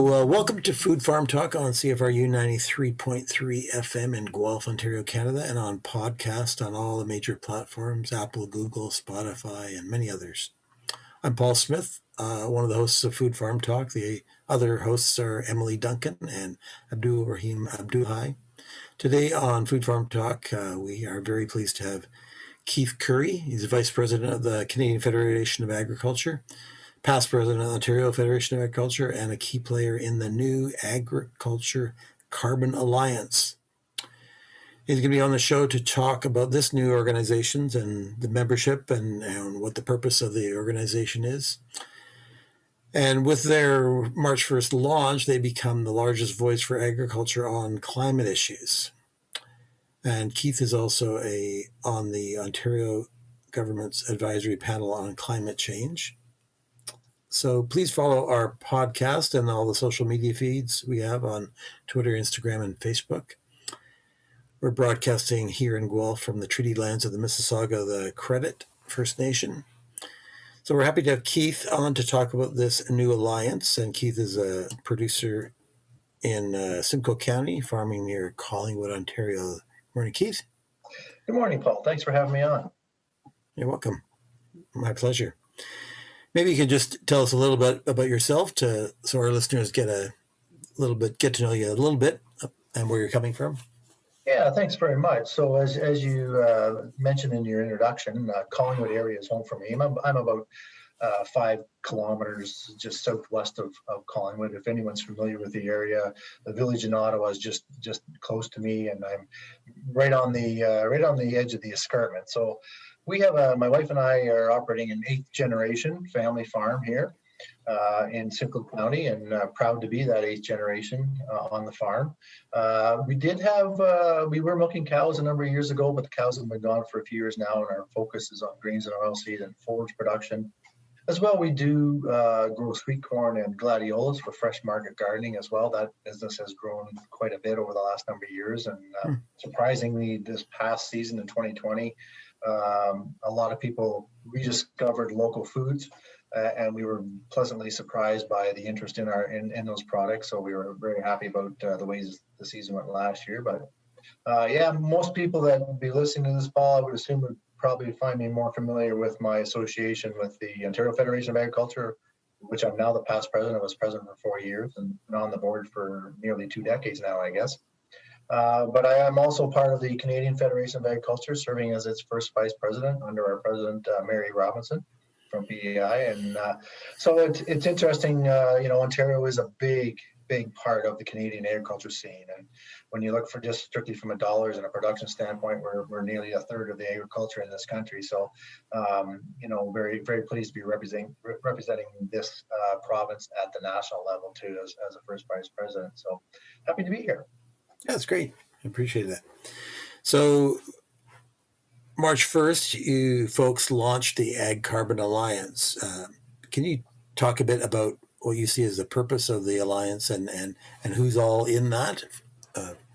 Welcome to Food Farm Talk on CFRU 93.3 FM in Guelph, Ontario, Canada, and on podcast on all the major platforms, Apple, Google, Spotify, and many others. I'm Paul Smith, one of the hosts of Food Farm Talk. The other hosts are Emily Duncan and Abdul Rahim Abduhai. Today on Food Farm Talk, we are very pleased to have Keith Currie. He's the Vice President of the Canadian Federation of Agriculture, past president of the Ontario Federation of Agriculture, and a key player in the new Agriculture Carbon Alliance. He's going to be on the show to talk about this new organization and the membership and what the purpose of the organization is. And with their March 1st launch, they become the largest voice for agriculture on climate issues. And Keith is also on the Ontario government's advisory panel on climate change. So please follow our podcast and all the social media feeds we have on Twitter, Instagram, and Facebook. We're broadcasting here in Guelph from the treaty lands of the Mississauga, the Credit First Nation. So we're happy to have Keith on to talk about this new alliance. And Keith is a producer in Simcoe County, farming near Collingwood, Ontario. Morning, Keith. Good morning, Paul. Thanks for having me on. You're welcome. My pleasure. Maybe you could just tell us a little bit about yourself so our listeners get to know you a little bit and where you're coming from. Yeah, thanks very much. So as you mentioned in your introduction, Collingwood area is home for me. I'm about 5 kilometers just southwest of Collingwood. If anyone's familiar with the area, the village in Ottawa is just close to me, and I'm right on the edge of the escarpment. So we have my wife and I are operating an 8th generation family farm here in Simcoe County, and proud to be that 8th generation on the farm. We were milking cows a number of years ago, but the cows have been gone for a few years now, and our focus is on grains and oilseed and forage production. As well, we do grow sweet corn and gladiolas for fresh market gardening as well. That business has grown quite a bit over the last number of years, and surprisingly, this past season in 2020, a lot of people rediscovered local foods, and we were pleasantly surprised by the interest in those products. So we were very happy about the ways the season went last year. But most people that would be listening to this, Paul, I would assume would probably find me more familiar with my association with the Ontario Federation of Agriculture, which I'm now the past president. I was president for 4 years and been on the board for nearly 2 decades now, I guess. But I am also part of the Canadian Federation of Agriculture, serving as its first vice president under our president, Mary Robinson from PEI. And so it's interesting, Ontario is a big part of the Canadian agriculture scene. And when you look for just strictly from a dollars and a production standpoint, we're nearly a third of the agriculture in this country. So, very, very pleased to be representing this province at the national level too, as a first vice president. So happy to be here. Yeah, that's great. I appreciate that. So March 1st, you folks launched the Ag Carbon Alliance. Can you talk a bit about what you see as the purpose of the alliance and who's all in that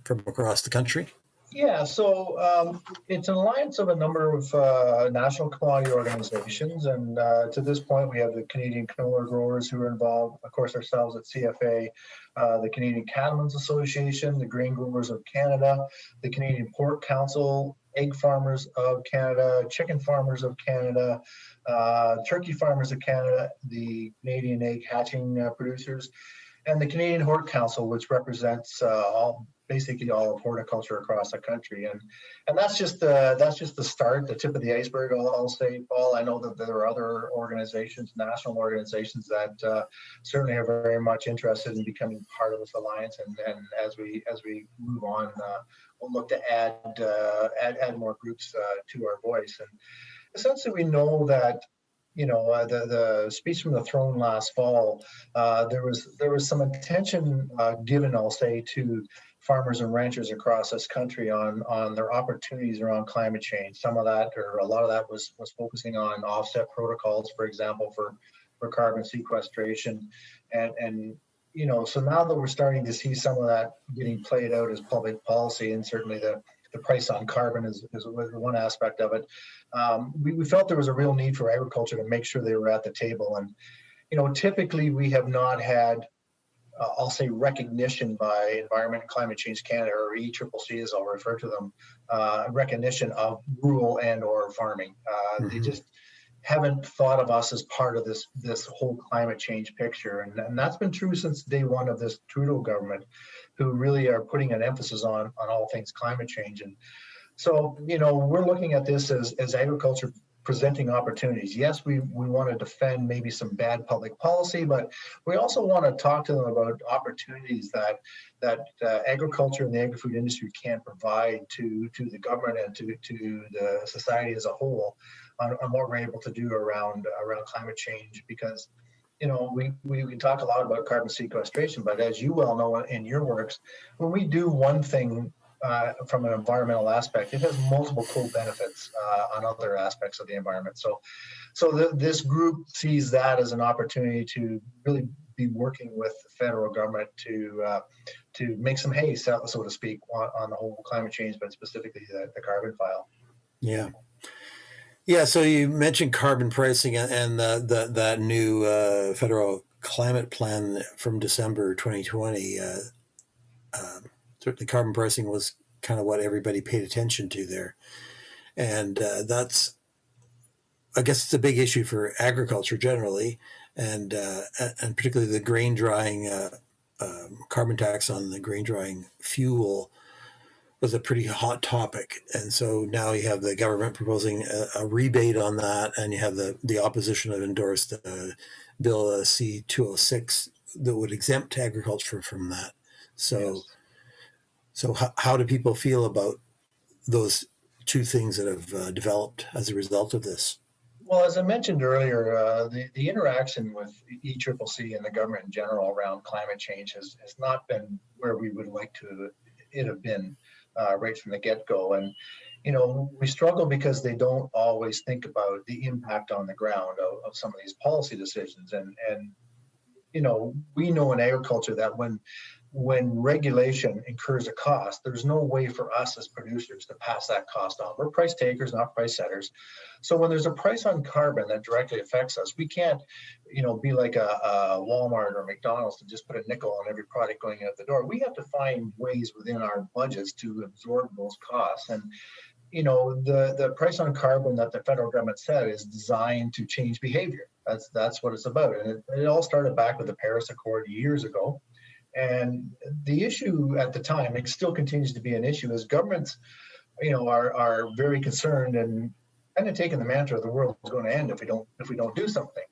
from across the country? Yeah, so it's an alliance of a number of national commodity organizations, and to this point we have the Canadian canola growers who are involved, of course ourselves at CFA, the Canadian Cattlemen's Association, the Grain Growers of Canada, the Canadian Pork Council, Egg Farmers of Canada, Chicken Farmers of Canada, Turkey Farmers of Canada, the Canadian Egg Hatching Producers, and the Canadian Hort Council, which represents basically all of horticulture across the country. And that's just the start, the tip of the iceberg, I'll say, Paul. I know that there are other organizations, national organizations that certainly are very much interested in becoming part of this alliance. And as we move on, we'll look to add more groups to our voice. And essentially, we know that the speech from the throne last fall, there was some attention given, I'll say, to farmers and ranchers across this country on their opportunities around climate change. Some of that, or a lot of that, was focusing on offset protocols, for example, for carbon sequestration, and so now that we're starting to see some of that getting played out as public policy, and certainly the price on carbon is one aspect of it. We felt there was a real need for agriculture to make sure they were at the table. And, typically we have not had I'll say recognition by Environment and Climate Change Canada, or ECCC as I'll refer to them, recognition of rural and or farming. They just haven't thought of us as part of this whole climate change picture. And that's been true since day one of this Trudeau government, who really are putting an emphasis on all things climate change. And so, we're looking at this as agriculture presenting opportunities. Yes, we want to defend maybe some bad public policy, but we also want to talk to them about opportunities that agriculture and the agri-food industry can provide to the government and to the society as a whole on what we're able to do around climate change. Because we can talk a lot about carbon sequestration, but as you well know in your works, when we do one thing from an environmental aspect, it has multiple co-benefits on other aspects of the environment. So this group sees that as an opportunity to really be working with the federal government to make some hay, so to speak, on the whole climate change, but specifically the carbon file. Yeah. Yeah, so you mentioned carbon pricing and that new federal climate plan from December 2020. Certainly carbon pricing was kind of what everybody paid attention to there. And I guess it's a big issue for agriculture generally, and particularly the grain drying, carbon tax on the grain drying fuel was a pretty hot topic. And so now you have the government proposing a rebate on that, and you have the opposition have endorsed Bill C-206 that would exempt agriculture from that. So, yes. So how do people feel about those two things that have developed as a result of this? Well, as I mentioned earlier, the interaction with ECCC and the government in general around climate change has not been where we would like it have been right from the get-go. And, we struggle because they don't always think about the impact on the ground of some of these policy decisions. And we know in agriculture that when regulation incurs a cost, there's no way for us as producers to pass that cost on. We're price takers, not price setters. So when there's a price on carbon that directly affects us, we can't, be like a Walmart or McDonald's to just put a nickel on every product going out the door. We have to find ways within our budgets to absorb those costs. And the price on carbon that the federal government said is designed to change behavior. That's what it's about. And it all started back with the Paris Accord years ago. And the issue at the time, it still continues to be an issue, is governments, are very concerned and kind of taking the mantra of the world is going to end if we don't do something.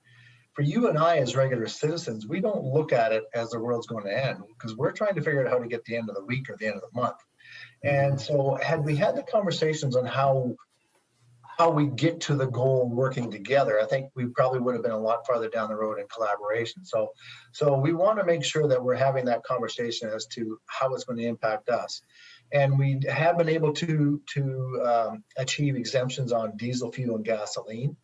For you and I as regular citizens, we don't look at it as the world's going to end, because we're trying to figure out how to get the end of the week or the end of the month. And so had we had the conversations on how we get to the goal working together, I think we probably would have been a lot farther down the road in collaboration. So we want to make sure that we're having that conversation as to how it's going to impact us. And we have been able to achieve exemptions on diesel fuel and gasoline.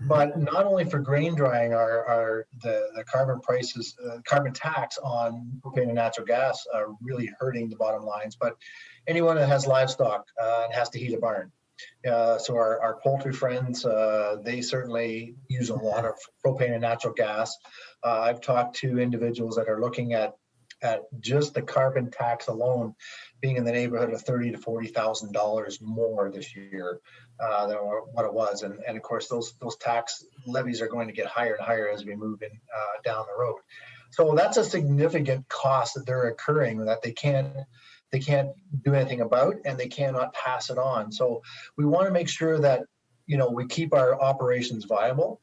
But not only for grain drying are the carbon prices, carbon tax on propane and natural gas are really hurting the bottom lines, but anyone that has livestock and has to heat a barn. So our poultry friends, they certainly use a lot of propane and natural gas. I've talked to individuals that are looking at just the carbon tax alone being in the neighborhood of $30,000 to $40,000 more this year than what it was. And of course, those tax levies are going to get higher and higher as we move in down the road. So that's a significant cost that they're incurring that they can't do anything about, and they cannot pass it on. So we want to make sure that we keep our operations viable.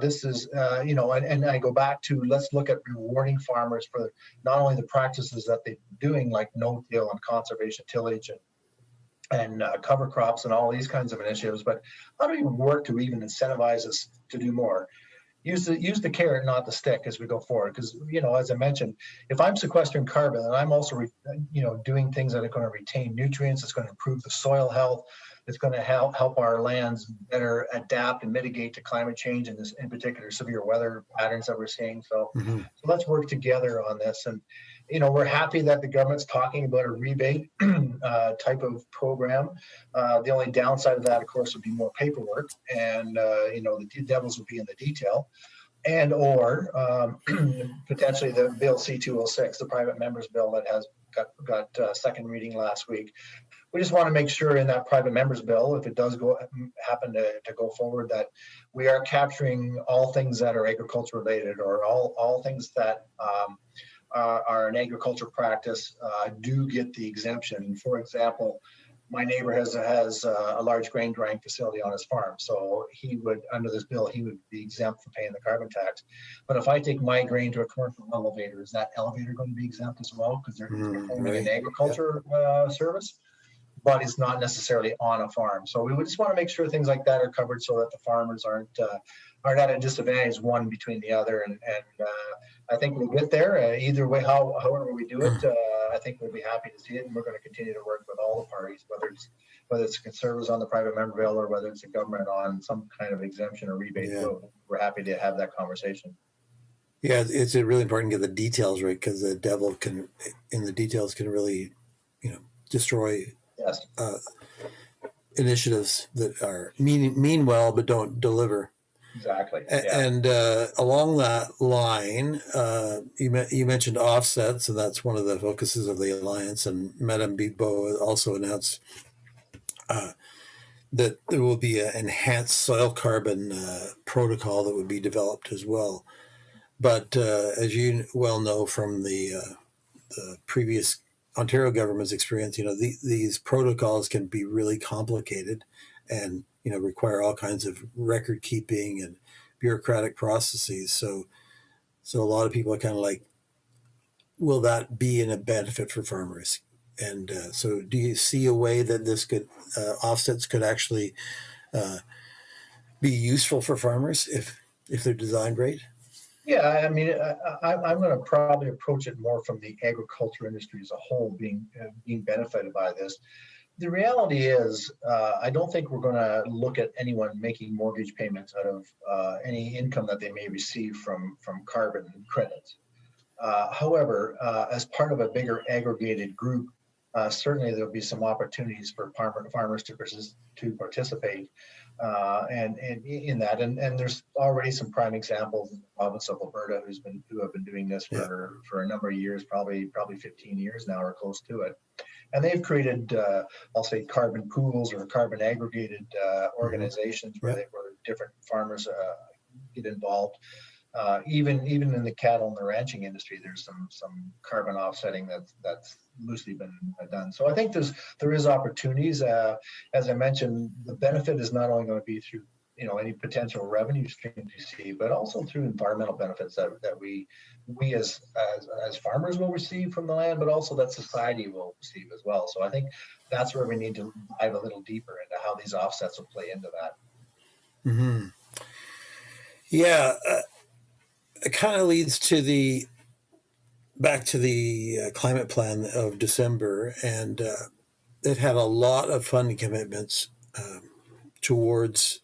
This is, and I go back to, let's look at rewarding farmers for not only the practices that they're doing, like no-till and conservation tillage and cover crops and all these kinds of initiatives, but how do we work to even incentivize us to do more? Use the carrot, not the stick, as we go forward. Because, as I mentioned, if I'm sequestering carbon, and I'm also, doing things that are going to retain nutrients, it's going to improve the soil health, it's going to help our lands better adapt and mitigate to climate change, and in particular severe weather patterns that we're seeing. So let's work together on this. And we're happy that the government's talking about a rebate type of program. The only downside of that, of course, would be more paperwork, and the devils would be in the detail. and or potentially the Bill C-206, the private members bill that has got second reading last week. We just want to make sure in that private members bill, if it does happen to go forward, that we are capturing all things that are agriculture related, or all things that are an agriculture practice do get the exemption. For example, my neighbor has a large grain drying facility on his farm, so he would, under this bill, he would be exempt from paying the carbon tax. But if I take my grain to a commercial elevator, is that elevator going to be exempt as well, because they're performing an agriculture service, but it's not necessarily on a farm? So we would just want to make sure things like that are covered, so that the farmers aren't at a disadvantage one between the other. And I think we'll get there either way. However we do it, I think we'll be happy to see it, and we're going to continue to work with all the parties, whether it's conservatives on the private member bill, or whether it's the government on some kind of exemption or rebate. Yeah. We're happy to have that conversation. Yeah, it's really important to get the details right, because the devil in the details can really, destroy. Yes. Initiatives that are mean well but don't deliver. Exactly. Yeah. And along that line, you mentioned offsets, and that's one of the focuses of the alliance. And Madame Bibeau also announced that there will be an enhanced soil carbon protocol that would be developed as well. But as you well know from the previous Ontario government's experience, these protocols can be really complicated and, require all kinds of record keeping and bureaucratic processes. So a lot of people are kind of like, will that be a benefit for farmers? And so do you see a way that this could, offsets could actually be useful for farmers if they're designed right? Yeah, I mean, I'm going to probably approach it more from the agriculture industry as a whole being benefited by this. The reality is, I don't think we're going to look at anyone making mortgage payments out of any income that they may receive from carbon credits. However, as part of a bigger aggregated group, certainly there'll be some opportunities for farmers to participate and in that. And there's already some prime examples in the province of Alberta who have been doing this for a number of years, probably 15 years now or close to it. And they've created, I'll say, carbon pools or carbon aggregated organizations where different farmers get involved. Even in the cattle and the ranching industry, there's some carbon offsetting that's loosely been done. So I think there is opportunities. As I mentioned, the benefit is not only going to be through any potential revenue streams you see, but also through environmental benefits that we as farmers will receive from the land, but also that society will receive as well. So I think that's where we need to dive a little deeper into how these offsets will play into that. Mm-hmm. Yeah. It kind of leads back to the climate plan of December, and it had a lot of funding commitments towards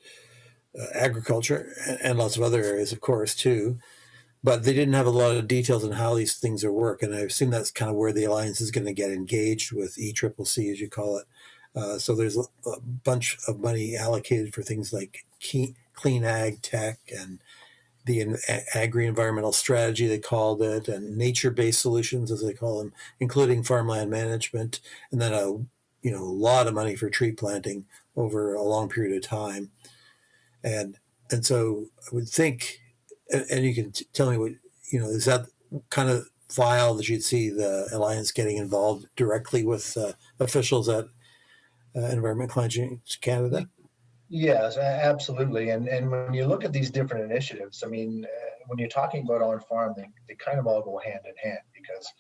agriculture and lots of other areas, of course, too. But they didn't have a lot of details on how these things are work, and I assume that's kind of where the alliance is going to get engaged with ECCC, as you call it. So there's a bunch of money allocated for things like clean ag tech and the agri-environmental strategy, they called it, and nature-based solutions, as they call them, including farmland management, and then a lot of money for tree planting over a long period of time. And so I would think, and you can tell me what, is that kind of file that you'd see the Alliance getting involved directly with officials at Environment Climate Change Canada? Yes, absolutely. And when you look at these different initiatives, I mean, when you're talking about on farm, they kind of all go hand in hand, because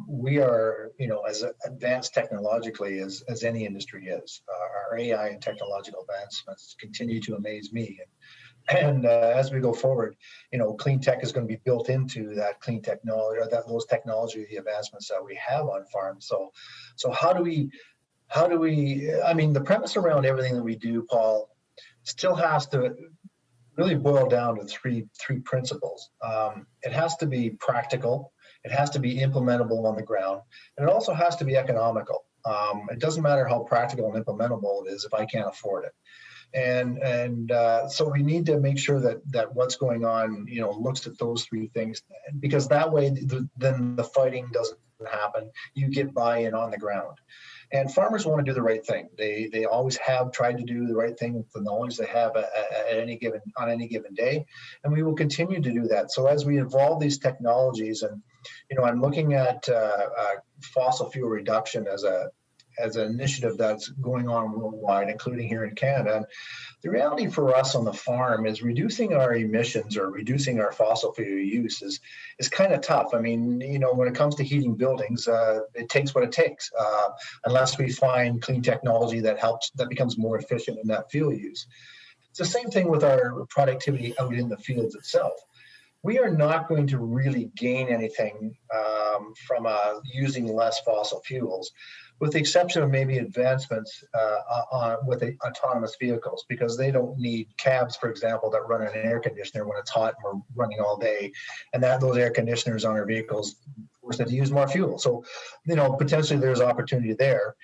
we are, as advanced technologically as any industry is. Our AI and technological advancements continue to amaze me. And as we go forward, clean tech is going to be built into that clean technology, or those technology advancements that we have on farm. So how do we, I mean, the premise around everything that we do, Paul, still has to really boil down to three principles. It has to be practical, it has to be implementable on the ground, and it also has to be economical. It doesn't matter how practical and implementable it is if I can't afford it. And so we need to make sure that what's going on, looks at those three things, because that way then the fighting doesn't happen. You get buy-in on the ground. And farmers want to do the right thing. They always have tried to do the right thing with the knowledge they have on any given day, and we will continue to do that. So as we evolve these technologies, and I'm looking at fossil fuel reduction as an initiative that's going on worldwide, including here in Canada. And the reality for us on the farm is reducing our emissions or reducing our fossil fuel use is kind of tough. I mean, when it comes to heating buildings, it takes what it takes, unless we find clean technology that becomes more efficient in that fuel use. It's the same thing with our productivity out in the fields itself. We are not going to really gain anything from using less fossil fuels, with the exception of maybe advancements with the autonomous vehicles, because they don't need cabs, for example, that run an air conditioner when it's hot and we're running all day, and those air conditioners on our vehicles force them to use more fuel. So, potentially there's opportunity there.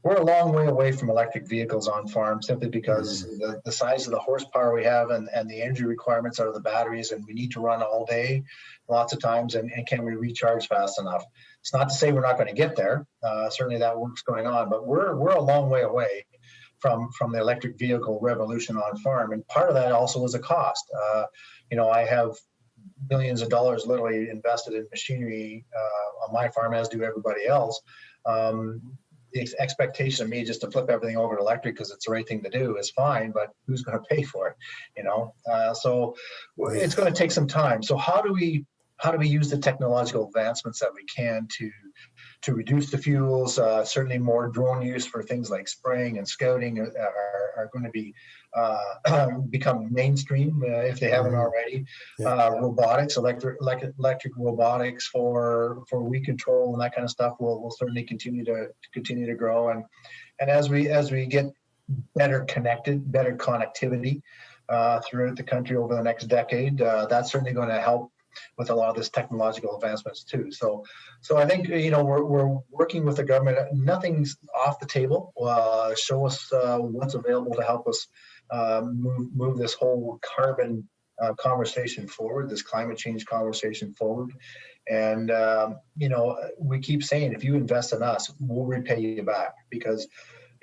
We're a long way away from electric vehicles on farm, simply because the size of the horsepower we have and the energy requirements out of the batteries, and we need to run all day lots of times, and can we recharge fast enough? It's not to say we're not going to get there. Certainly that work's going on, but we're a long way away from the electric vehicle revolution on farm. And part of that also is a cost. I have millions of dollars literally invested in machinery on my farm, as do everybody else. The expectation of me just to flip everything over to electric because it's the right thing to do is fine, but who's going to pay for it? So it's going to take some time. So how do we use the technological advancements that we can to reduce the fuels? Certainly more drone use for things like spraying and scouting are going to be become mainstream if they haven't already. Robotics, electric robotics for weed control and that kind of stuff will certainly continue to grow. And as we get better connectivity throughout the country over the next decade, that's certainly going to help with a lot of this technological advancements too. So I think we're working with the government. Nothing's off the table. Show us what's available to help us move this whole carbon conversation forward, this climate change conversation forward. And we keep saying, if you invest in us, we'll repay you back, because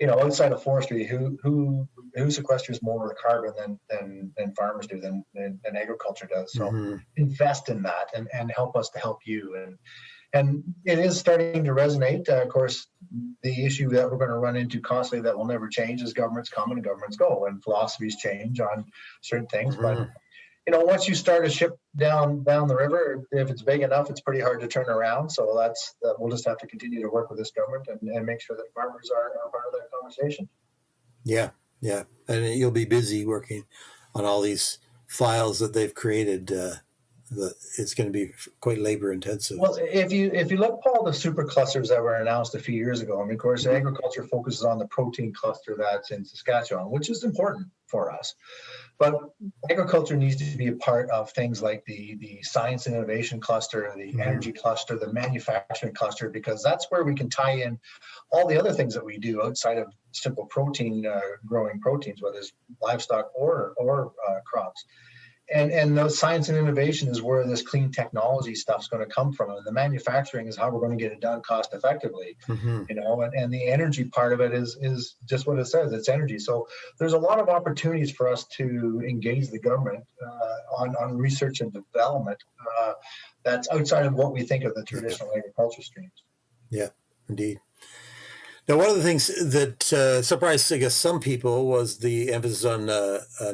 outside of forestry, who sequesters more carbon than farmers do, than agriculture does. So invest in that and help us to help you. And it is starting to resonate. Of course, the issue that we're going to run into constantly that will never change is governments come and governments go, and philosophies change on certain things. But once you start a ship down the river, if it's big enough, it's pretty hard to turn around. So we'll just have to continue to work with this government and make sure that farmers are part of that conversation. Yeah, and you'll be busy working on all these files that they've created. It's going to be quite labor intensive. Well, if you look, Paul, the super clusters that were announced a few years ago, of course, agriculture focuses on the protein cluster that's in Saskatchewan, which is important for us. But agriculture needs to be a part of things like the science and innovation cluster, the energy cluster, the manufacturing cluster, because that's where we can tie in all the other things that we do outside of simple protein, growing proteins, whether it's livestock or crops. And those science and innovation is where this clean technology stuff is going to come from. And the manufacturing is how we're going to get it done cost effectively, and the energy part of it is just what it says, it's energy. So there's a lot of opportunities for us to engage the government on research and development that's outside of what we think of the traditional agriculture streams. Yeah, indeed. Now, one of the things that surprised, I guess, some people was the emphasis on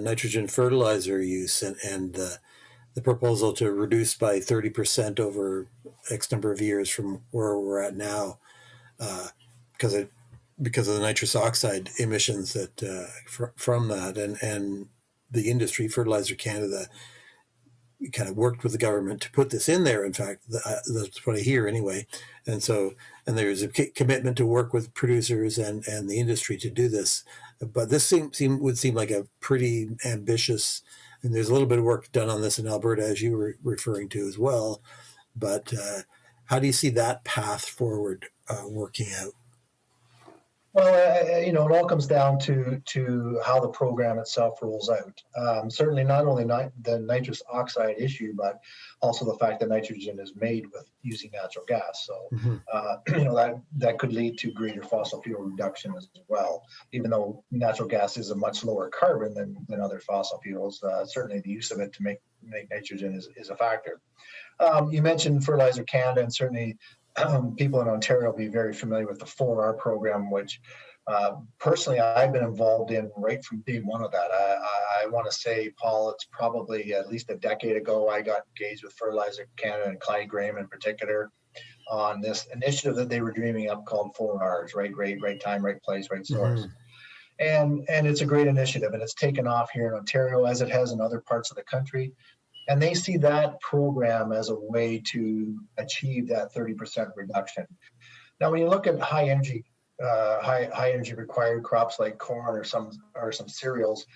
nitrogen fertilizer use and the proposal to reduce by 30% over X number of years from where we're at now, because of the nitrous oxide emissions that from that, and the industry, Fertilizer Canada, kind of worked with the government to put this in there. In fact, that's what I hear anyway. And there's a commitment to work with producers and the industry to do this. But this would seem like a pretty ambitious, and there's a little bit of work done on this in Alberta, as you were referring to as well. But how do you see that path forward working out? Well, it all comes down to how the program itself rolls out. Certainly, not only the nitrous oxide issue, but also the fact that nitrogen is made with using natural gas. So, Hmm. that could lead to greater fossil fuel reduction as well. Even though natural gas is a much lower carbon than other fossil fuels, certainly the use of it to make nitrogen is a factor. You mentioned Fertilizer Canada, and certainly people in Ontario will be very familiar with the 4R program, which personally I've been involved in right from day one of that. I want to say, Paul, it's probably at least a decade ago I got engaged with Fertilizer Canada and Clyde Graham in particular on this initiative that they were dreaming up called 4Rs, right rate, right time, right place, right source. Hmm. And it's a great initiative, and it's taken off here in Ontario as it has in other parts of the country. And they see that program as a way to achieve that 30% reduction. Now, when you look at high energy required crops like corn or some cereals,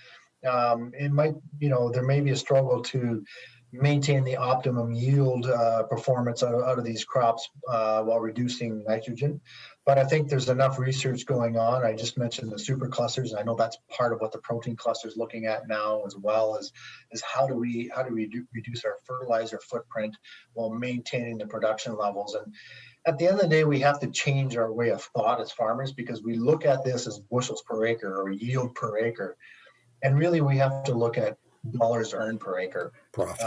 it might, there may be a struggle to maintain the optimum yield performance out of these crops while reducing nitrogen. But I think there's enough research going on. I just mentioned the super clusters, and I know that's part of what the protein cluster is looking at now, as well as how do we reduce our fertilizer footprint while maintaining the production levels. And at the end of the day, we have to change our way of thought as farmers, because we look at this as bushels per acre or yield per acre, and really we have to look at dollars earned per acre. Profit.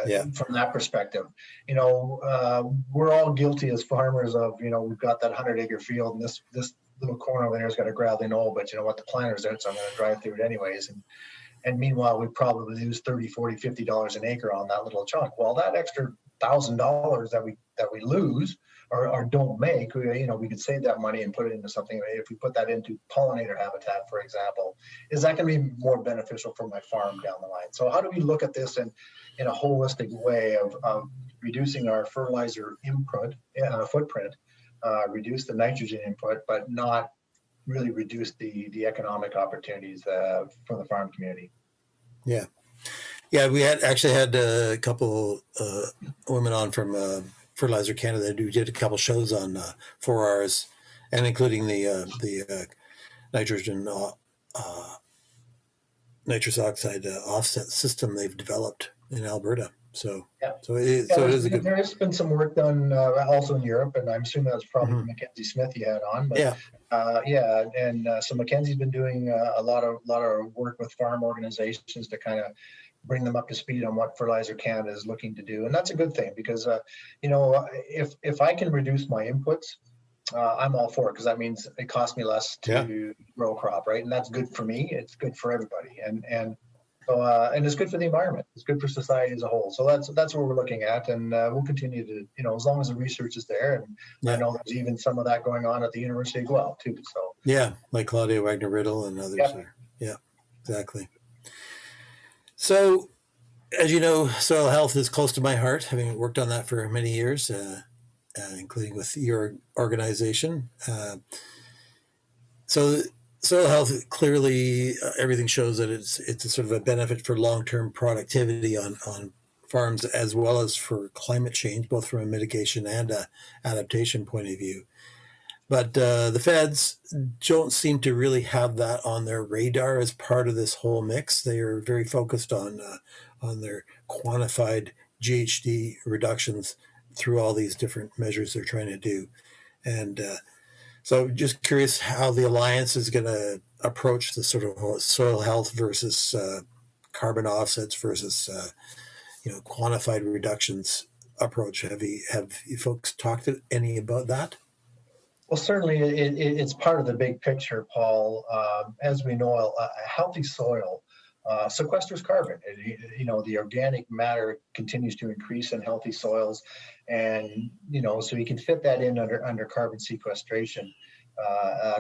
Yeah. From that perspective, we're all guilty as farmers of, we've got that 100-acre field, and this little corner over there's got a gravelly knoll, but you know what, the planter's out, so I'm going to drive through it anyways. And meanwhile, we probably lose $30, $40, $50 an acre on that little chunk. Well, that extra $1,000 that we lose or don't make, we could save that money and put it into something. If we put that into pollinator habitat, for example, is that going to be more beneficial for my farm down the line? So how do we look at this in a holistic way of reducing our fertilizer input footprint, reduce the nitrogen input, but not really reduce the economic opportunities for the farm community? Yeah. Yeah, we had a couple women on from Fertilizer Canada who did a couple shows on 4Rs, and including the nitrogen nitrous oxide offset system they've developed in Alberta. So yeah, it is a good. There has been some work done also in Europe, and I'm assuming that's probably Mackenzie Smith you had on. But, so Mackenzie's been doing a lot of work with farm organizations to kind of bring them up to speed on what Fertilizer Canada is looking to do, and that's a good thing, because if I can reduce my inputs, I'm all for it, because that means it costs me less to grow a crop, right? And that's good for me. It's good for everybody, and it's good for the environment. It's good for society as a whole. So that's what we're looking at, and we'll continue to, as long as the research is there. And I know there's even some of that going on at the University of Guelph too. So like Claudia Wagner-Riddle and others. Yep. Yeah, exactly. So, as you know, soil health is close to my heart, having worked on that for many years, including with your organization. So soil health, clearly, everything shows that it's a sort of a benefit for long-term productivity on farms, as well as for climate change, both from a mitigation and a adaptation point of view. But the feds don't seem to really have that on their radar as part of this whole mix. They are very focused on their quantified GHG reductions through all these different measures they're trying to do. And so just curious how the Alliance is going to approach the sort of soil health versus carbon offsets versus quantified reductions approach. Have you folks talked to any about that? Well, certainly it's part of the big picture, Paul. As we know, a healthy soil sequesters carbon. The organic matter continues to increase in healthy soils, and so you can fit that in under carbon sequestration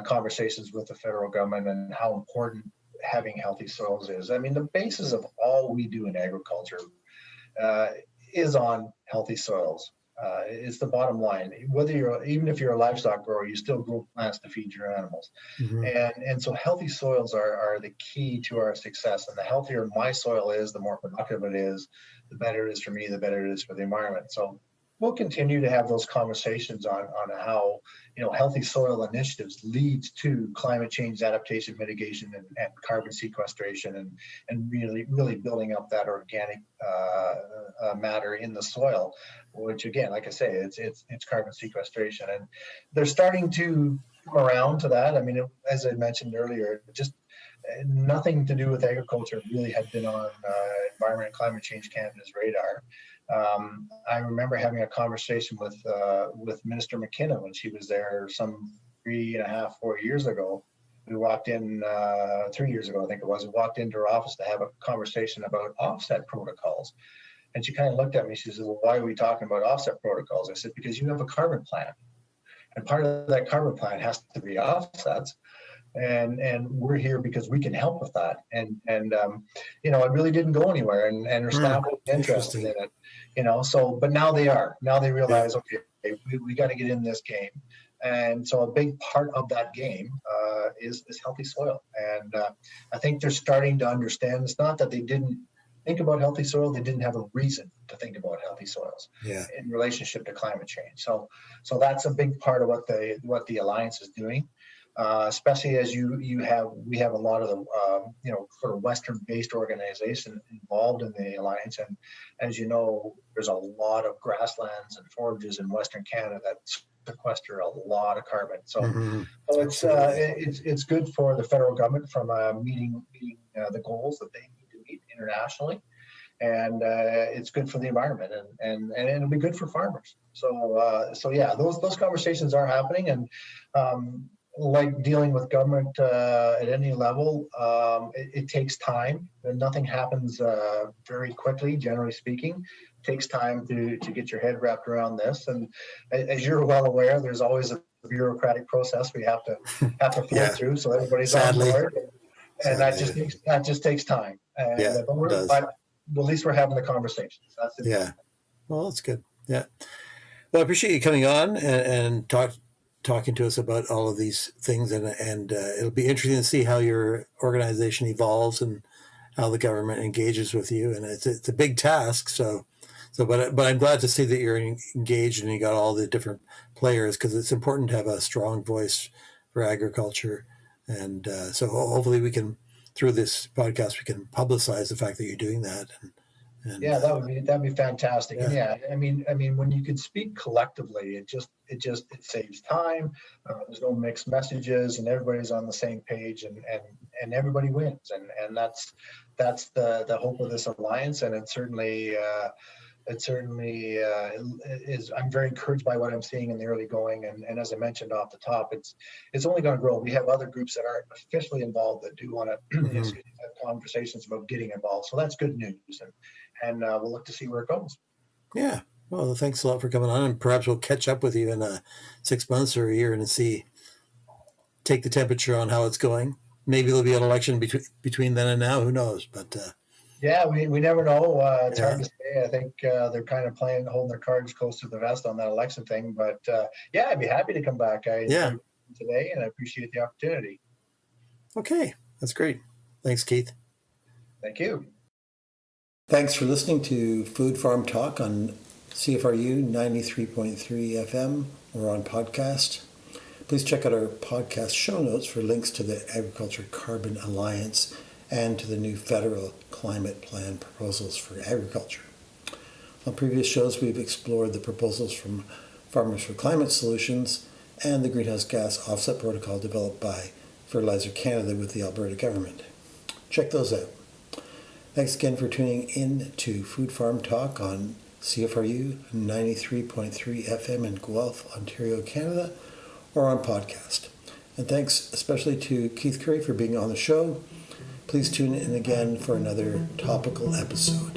conversations with the federal government, and how important having healthy soils is. I mean, the basis of all we do in agriculture is on healthy soils. It's the bottom line. Even if you're a livestock grower, you still grow plants to feed your animals. Mm-hmm. And so healthy soils are the key to our success. And the healthier my soil is, the more productive it is, the better it is for me, the better it is for the environment. So we'll continue to have those conversations on how, healthy soil initiatives leads to climate change adaptation, mitigation, and carbon sequestration, and really building up that organic matter in the soil, which again, like I say, it's carbon sequestration, and they're starting to come around to that. I mean, as I mentioned earlier, just nothing to do with agriculture really had been on Environment and Climate Change Canada's radar. I remember having a conversation with Minister McKenna when she was there some 3.5, 4 years ago. We walked in 3 years ago, I think it was. We walked into her office to have a conversation about offset protocols. And she kind of looked at me. She said, "Well, why are we talking about offset protocols?" I said, "Because you have a carbon plan. And part of that carbon plan has to be offsets. And we're here because we can help with that." And it really didn't go anywhere, and her staff was interested in it, so, but now they are. Now they realize, okay, we got to get in this game. And so a big part of that game is healthy soil. And I think they're starting to understand. It's not that they didn't think about healthy soil, they didn't have a reason to think about healthy soils in relationship to climate change. So that's a big part of what the Alliance is doing. Especially as we have a lot of the sort of Western-based organization involved in the Alliance, and as you know, there's a lot of grasslands and forages in Western Canada that sequester a lot of carbon. So, it's good for the federal government from meeting the goals that they need to meet internationally, and it's good for the environment, and it'll be good for farmers. So yeah, those conversations are happening, and like dealing with government at any level, it takes time, and nothing happens very quickly, generally speaking. It takes time to get your head wrapped around this, and as you're well aware, there's always a bureaucratic process we have to flow through, so everybody's on board, and that just takes time. And, but at least we're having the conversations. That's it. Yeah, well, that's good. Yeah, well, I appreciate you coming on and talking to us about all of these things, and it'll be interesting to see how your organization evolves and how the government engages with you. And it's a big task. But I'm glad to see that you're engaged and you got all the different players, because it's important to have a strong voice for agriculture. And so hopefully we can, through this podcast, we can publicize the fact that you're doing that. And, that'd be fantastic. Yeah. And I mean, when you can speak collectively, it saves time. There's no mixed messages, and everybody's on the same page, and everybody wins. And that's the hope of this alliance. And it certainly is. I'm very encouraged by what I'm seeing in the early going. And as I mentioned off the top, it's only going to grow. We have other groups that aren't officially involved that do want to have conversations about getting involved. So that's good news. And we'll look to see where it goes. Yeah. Well, thanks a lot for coming on, and perhaps we'll catch up with you in 6 months or a year and take the temperature on how it's going. Maybe there'll be an election between then and now. Who knows? But we never know. It's hard to say. I think they're kind of holding their cards close to the vest on that election thing. But I'd be happy to come back. Today, and I appreciate the opportunity. Okay, that's great. Thanks, Keith. Thank you. Thanks for listening to Food Farm Talk on CFRU 93.3 FM or on podcast. Please check out our podcast show notes for links to the Agriculture Carbon Alliance and to the new federal climate plan proposals for agriculture. On previous shows, we've explored the proposals from Farmers for Climate Solutions and the greenhouse gas offset protocol developed by Fertilizer Canada with the Alberta government. Check those out. Thanks again for tuning in to Food Farm Talk on CFRU 93.3 FM in Guelph, Ontario, Canada, or on podcast. And thanks especially to Keith Curry for being on the show. Please tune in again for another topical episode.